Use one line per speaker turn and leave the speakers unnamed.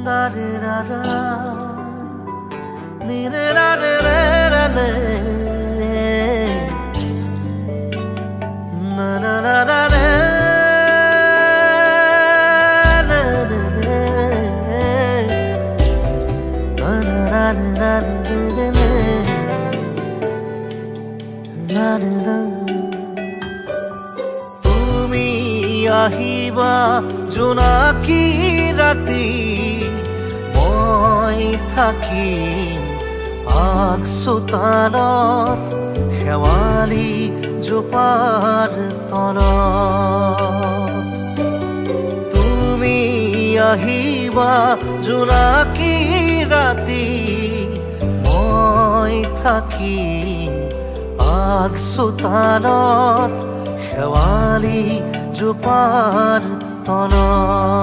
Da re ra ra, ni re ra re re ra re, na na na na re, re re re, na na na na re re re, na re re. তুমি আহিবা জোনাকী ৰাতি মই থাকিম আগচোতালত শেৱালি জোপাৰ তলত তুমি আহিবা জোনাকী ৰাতি মই থাকিম আগচোতালত শেৱালি জোপাৰ তলত